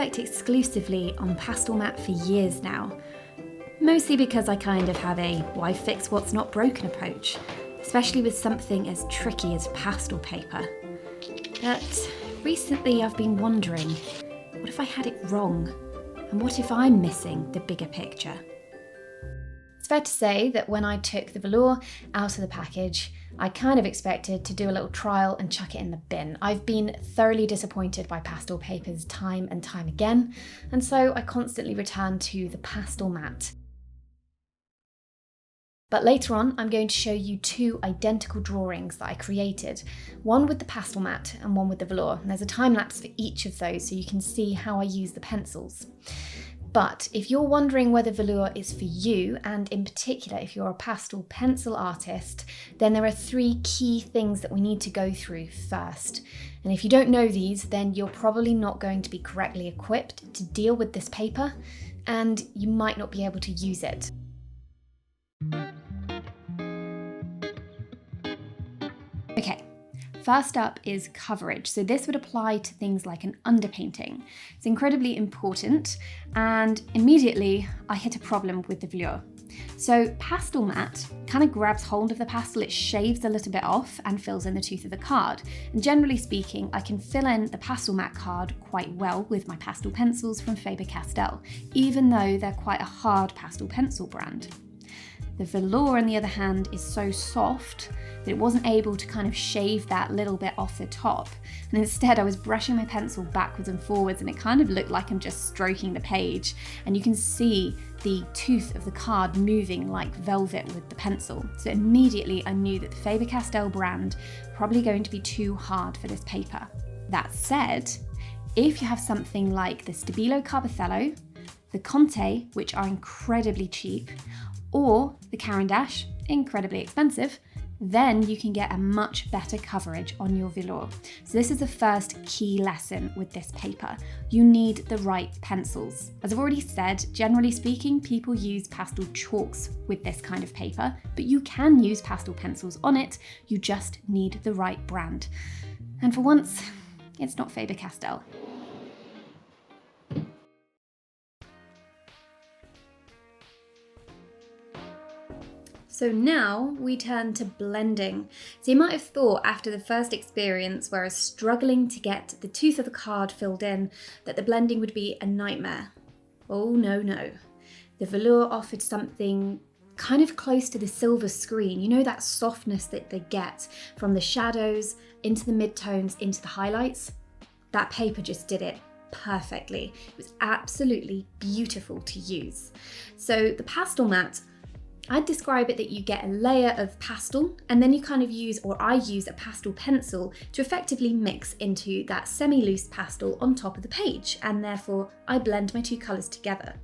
worked exclusively on Pastelmat for years now, mostly because I kind of have a why fix what's not broken approach, especially with something as tricky as pastel paper. But recently I've been wondering, what if I had it wrong? And what if I'm missing the bigger picture? It's fair to say that when I took the velour out of the package, I kind of expected to do a little trial and chuck it in the bin. I've been thoroughly disappointed by pastel papers time and time again, and so I constantly return to the Pastelmat. But later on, I'm going to show you two identical drawings that I created, one with the Pastelmat and one with the velour. And there's a time lapse for each of those so you can see how I use the pencils. But if you're wondering whether velour is for you, and in particular if you're a pastel pencil artist, then there are three key things that we need to go through first. And if you don't know these, then you're probably not going to be correctly equipped to deal with this paper, and you might not be able to use it. Okay, first up is coverage. So this would apply to things like an underpainting. It's incredibly important, and immediately I hit a problem with the velour. So Pastelmat kind of grabs hold of the pastel, it shaves a little bit off and fills in the tooth of the card. And generally speaking, I can fill in the Pastelmat card quite well with my pastel pencils from Faber Castell, even though they're quite a hard pastel pencil brand. The velour, on the other hand, is so soft that it wasn't able to kind of shave that little bit off the top. And instead I was brushing my pencil backwards and forwards, and it kind of looked like I'm just stroking the page. And you can see the tooth of the card moving like velvet with the pencil. So immediately I knew that the Faber Castell brand probably going to be too hard for this paper. That said, if you have something like the Stabilo Carbothello, the Conte, which are incredibly cheap, or the Caran d'Ache, incredibly expensive, then you can get a much better coverage on your velour. So this is the first key lesson with this paper. You need the right pencils. As I've already said, generally speaking, people use pastel chalks with this kind of paper, but you can use pastel pencils on it, you just need the right brand. And for once, it's not Faber Castell. So now we turn to blending. So you might have thought after the first experience where I was struggling to get the tooth of the card filled in that the blending would be a nightmare. Oh no. The velour offered something kind of close to the silver screen. You know, that softness that they get from the shadows into the midtones, into the highlights? That paper just did it perfectly. It was absolutely beautiful to use. So the Pastelmat, I'd describe it that you get a layer of pastel, and then you kind of use, or I use, a pastel pencil to effectively mix into that semi-loose pastel on top of the page, and therefore I blend my two colours together.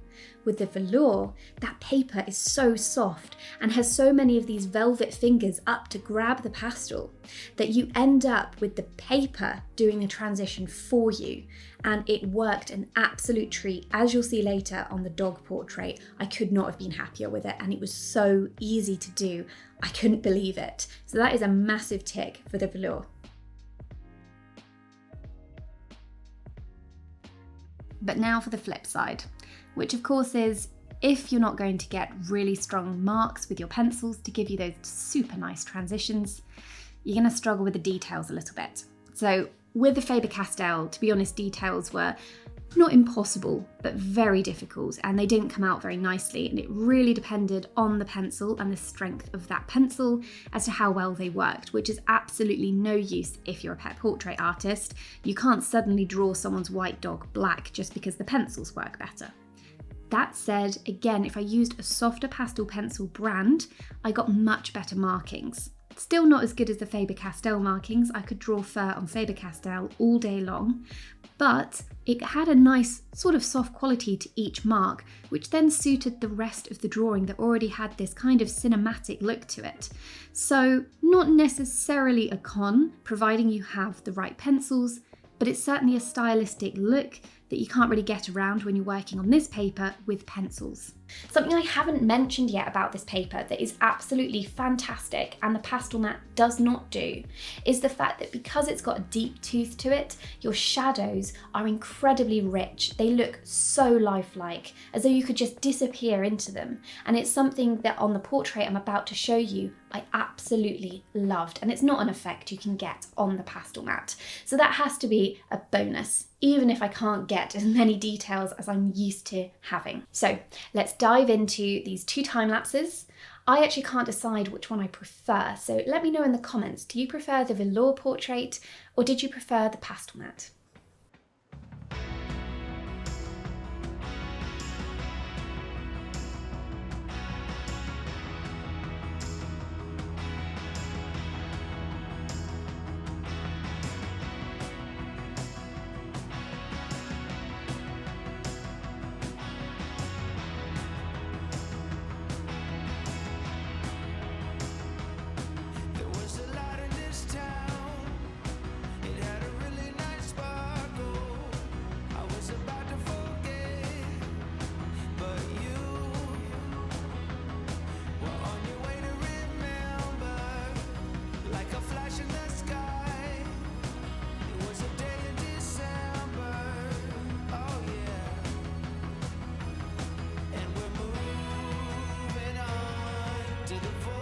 With the velour, that paper is so soft and has so many of these velvet fingers up to grab the pastel that you end up with the paper doing the transition for you. And it worked an absolute treat. As you'll see later on the dog portrait, I could not have been happier with it, and it was so easy to do. I couldn't believe it. So that is a massive tick for the velour. But now for the flip side, which of course is if you're not going to get really strong marks with your pencils to give you those super nice transitions, you're going to struggle with the details a little bit. So with the Faber Castell, to be honest, details were not impossible, but very difficult, and they didn't come out very nicely, and it really depended on the pencil and the strength of that pencil as to how well they worked, which is absolutely no use if you're a pet portrait artist. You can't suddenly draw someone's white dog black just because the pencils work better. That said, again, if I used a softer pastel pencil brand, I got much better markings. Still not as good as the Faber Castell markings. I could draw fur on Faber Castell all day long, but it had a nice sort of soft quality to each mark, which then suited the rest of the drawing that already had this kind of cinematic look to it. So not necessarily a con, providing you have the right pencils, but it's certainly a stylistic look that you can't really get around when you're working on this paper with pencils. Something I haven't mentioned yet about this paper that is absolutely fantastic and the Pastelmat does not do is the fact that because it's got a deep tooth to it, your shadows are incredibly rich. They look so lifelike, as though you could just disappear into them. And it's something that on the portrait I'm about to show you, I absolutely loved. And it's not an effect you can get on the Pastelmat. So that has to be a bonus, even if I can't get as many details as I'm used to having. So let's dive into these two time lapses. I actually can't decide which one I prefer, so let me know in the comments, do you prefer the velour portrait or did you prefer the Pastelmat? To the